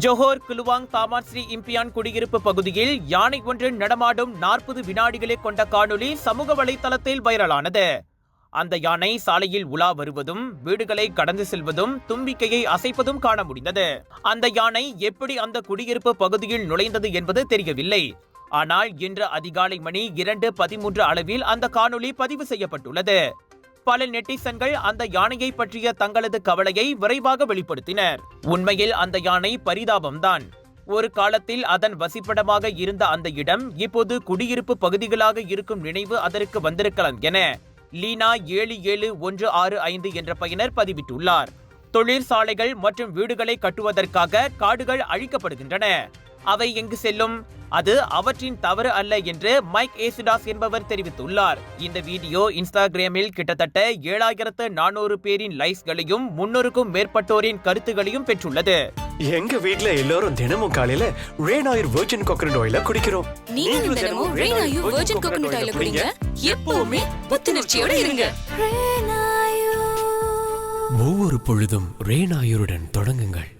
Johor Kluang Taman Sri இம்பியான் குடியிருப்பு பகுதியில் யானை ஒன்று நடமாடும் 40 வினாடிகளை கொண்ட காணொளி சமூக வலைதளத்தில் வைரலானது. அந்த யானை சாலையில் உலா வருவதும் வீடுகளை கடந்து செல்வதும் தும்பிக்கையை அசைப்பதும் காண முடிந்தது. அந்த யானை எப்படி அந்த குடியிருப்பு பகுதியில் நுழைந்தது என்பது தெரியவில்லை. ஆனால் இன்று அதிகாலை மணி 2:13 அளவில் அந்த காணொளி பதிவு செய்யப்பட்டுள்ளது. பல நெட்டிசன்கள் அந்த யானையை பற்றிய தங்களது கவலையை விரைவாக வெளிப்படுத்தினர். உண்மையில் அந்த யானை பரிதாபம்தான். ஒரு காலத்தில் அதன் வசிப்பிடமாக இருந்த அந்த இடம் இப்போது குடியிருப்பு பகுதிகளாக இருக்கும் நினைவு அதற்கு வந்திருக்கலாம் என லீனா 77165 என்ற பயனர் பதிவிட்டுள்ளார். தொழிற்சாலைகள் மற்றும் வீடுகளை கட்டுவதற்காக காடுகள் அழிக்கப்படுகின்றன. அவை எங்கு செல்லும்? அது அவற்றின் தவறு அல்ல என்று மைக் ஏசிடாஸ் என்பவர் தெரிவித்துள்ளார். இந்த வீடியோ இன்ஸ்டாகிராமில் கிட்டத்தட்ட 7400 பேரின் லைக்ஸ்களையும் 300க்கும் மேற்பட்டோரின் கருத்துகளையும் பெற்றுள்ளது. எங்க வீட்ல எல்லாரும் தினமும் காலையில ரெயின் ஆயில் வெர்ஜின் கோகனட் ஆயில குடிக்கிறோம். நீங்களும் தினமும் ரெயின் ஆயில் வெர்ஜின் கோகனட் ஆயில குடிங்க. எப்பவுமே புத்துணர்ச்சியோட இருங்க. ஒவ்வொரு பொழுதும் ரெயின் ஆயுருடன் தொடங்குங்கள்.